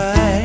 try.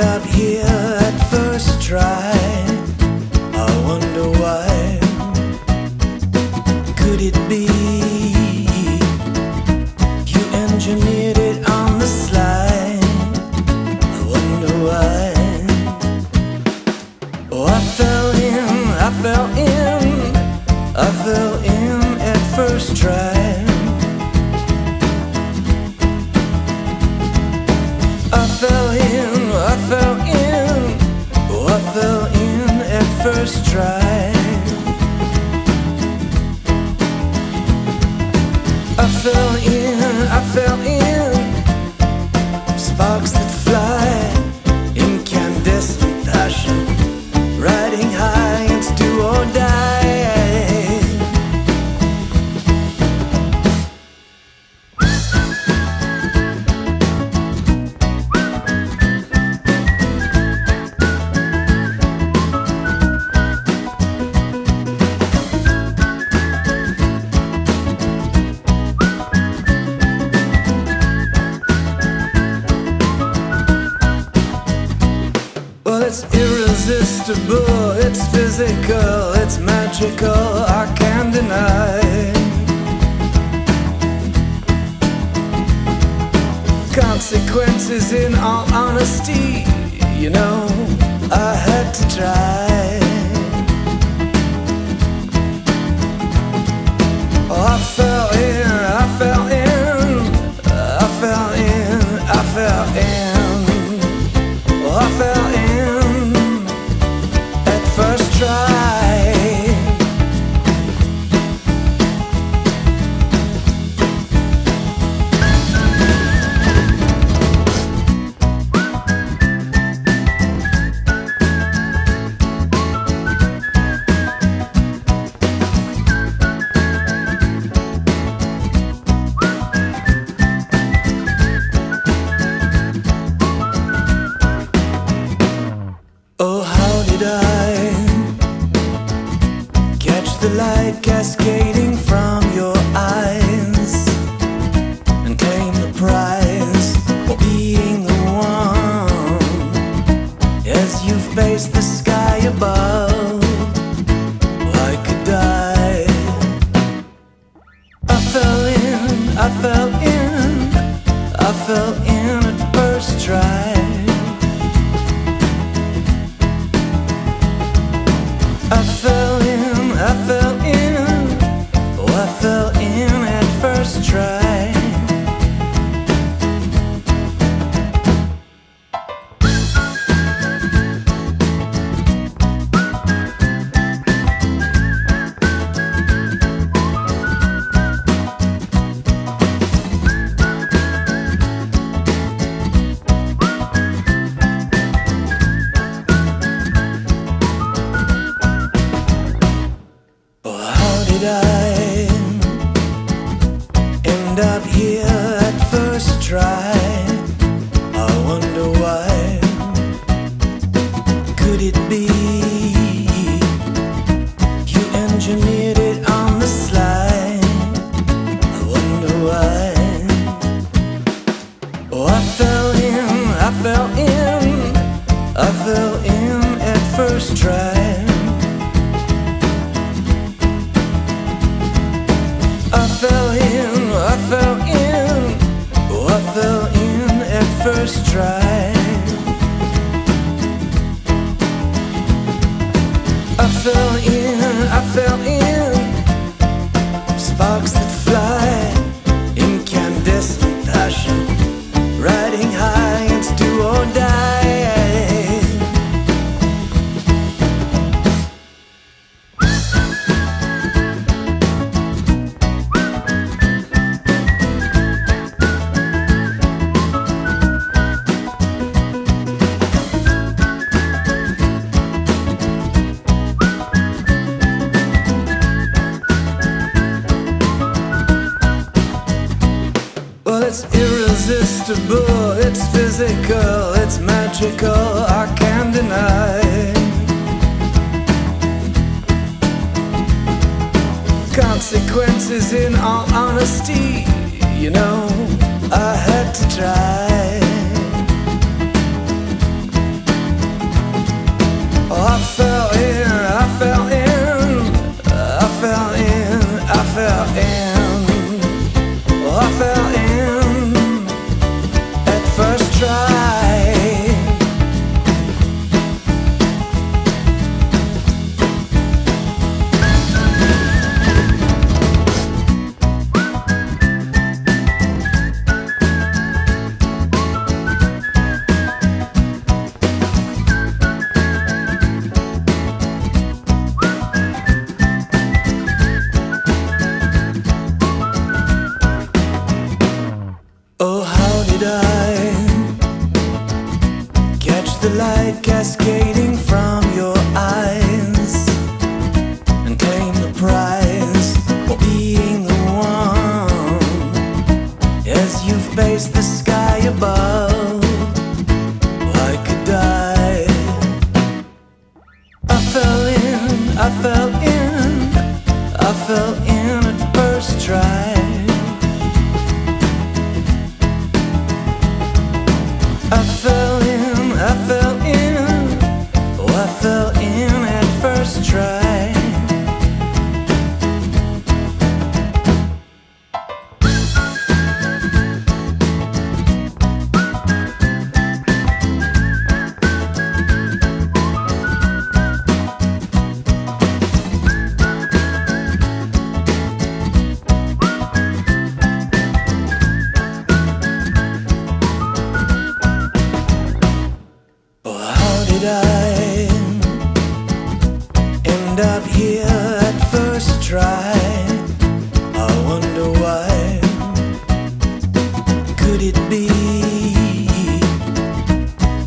Up here at first try, I wonder why. Could it be you engineered it on the slide? I wonder why. Oh, I fell in at first try. I fell in at first try. I fell in, sparks that fly, incandescent passion, riding high, it's do or die. It's irresistible, it's physical, it's magical, I can't deny. Consequences, in all honesty, you know, I had to try. Oh, I fell in oh, I fell in first try. Oh, how did I catch the light cascading from your eyes and claim the prize for being the one as you face the sky above? Why could I? I fell in at first try. I fell in at first try. Up here at first try, I wonder why. Could it be you engineered it on the slide? I wonder why. Oh, I fell in at first try. I fell in at first try. I fell in, sparks that fly, incandescent passion, riding high, it's do or die. irresistible, it's physical, it's magical, I can't deny. Consequences, in all honesty, you know, I had to try. Oh, I fell in, I fell in, I fell in, I fell in. Oh, I fell in at first try. Cascading from your eyes and claim the prize for being the one. As you face the sky above, I could die. I fell in, I fell in, I fell in at first try. I fell in, I fell in, I fell in at first try. How did I end up here at first try? I wonder why. Could it be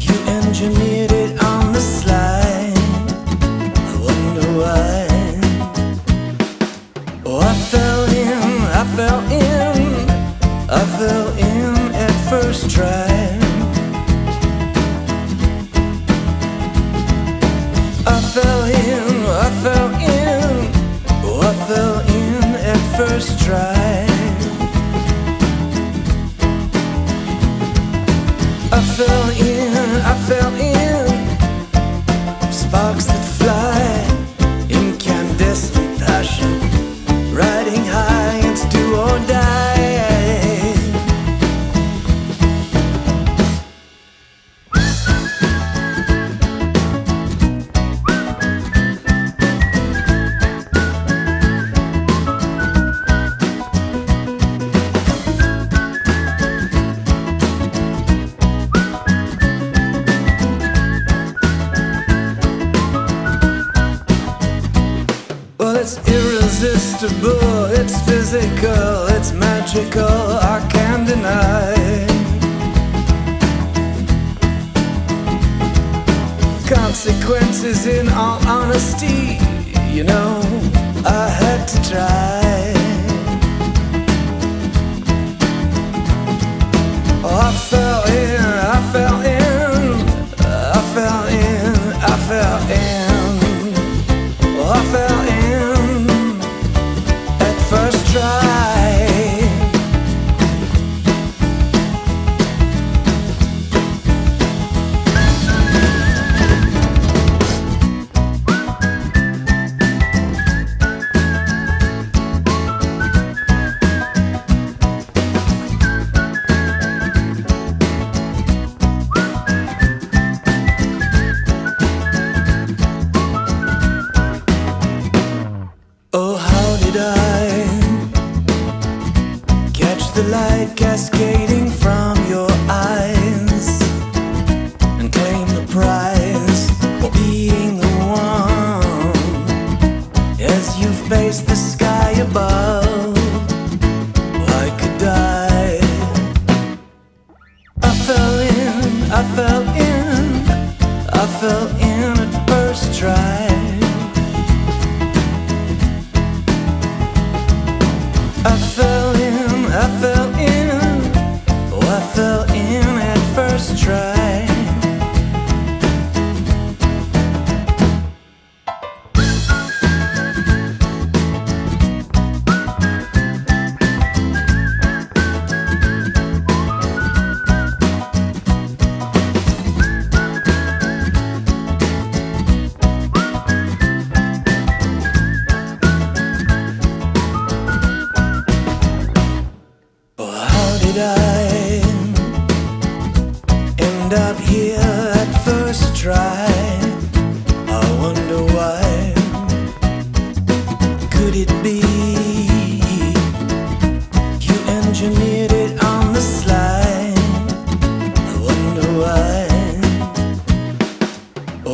you engineered it on the slide? I wonder why. Oh, I fell in, I fell in, I fell in at first try. I fell in, I fell in, oh, I fell in at first try. I fell in, I fell in, sparks that fly, incandescent passion, riding high, it's do or die. Well, it's irresistible, it's physical, it's magical, I can't deny. Consequences, in all honesty, you know, I had to try. Oh, I fell in, I fell in, I fell in, I fell in. Oh, I fell in at first try. Oh, how did I catch the light cascading from your eyes and claim the prize for being the one? As you face the sky above, I could die. I fell in, I fell in, I fell in at first try. I fell in, oh, I fell in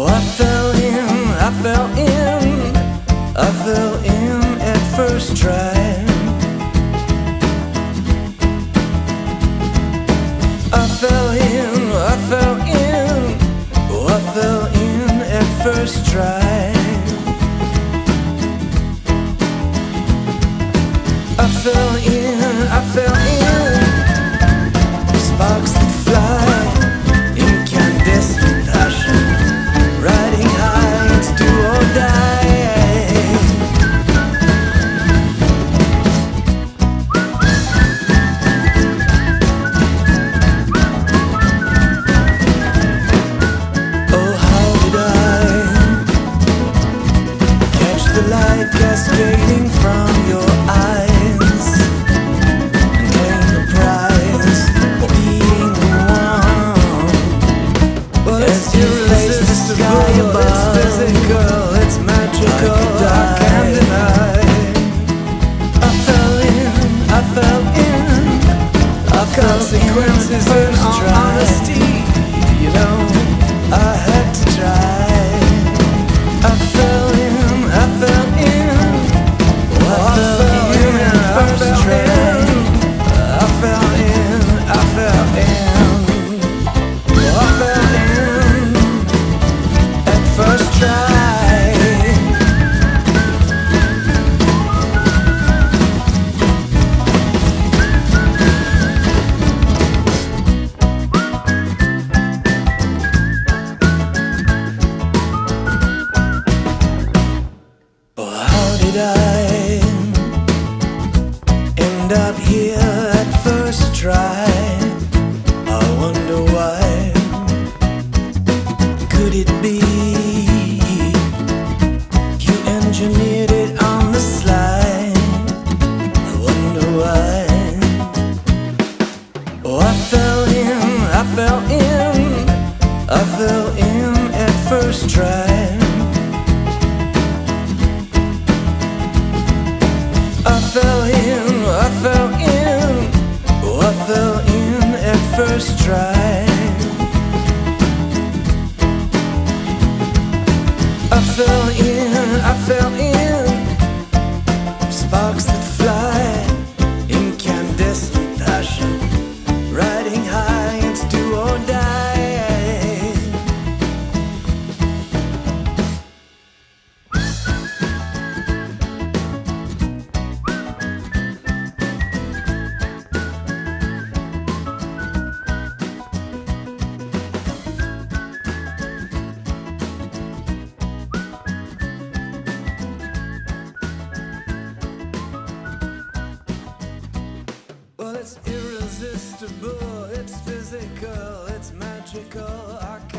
Oh, I fell in at first try. I fell in, oh, I fell in at first try. I fell in, sparks that fly, incandescent passion, riding high, it's do or die. Oh, how did I catch the light cascading from your eyes and claim the prize for being the one? Well, it's irresistible, it's physical, it's magical, I can't deny. I fell in, consequences in all honesty, you know, I had to try. I fell in, oh, I fell in at first try. I fell in, oh, I fell in at first try. Oh, how did I end up here at first try? I wonder why. Could it be you engineered it on the slide? I wonder why. Oh, I fell in at first try. I fell in, oh, I fell in at first try. I fell in, sparks that fly, incandescent passion, riding high, it's do or die. Well, it's irresistible, it's physical, it's magical, I can't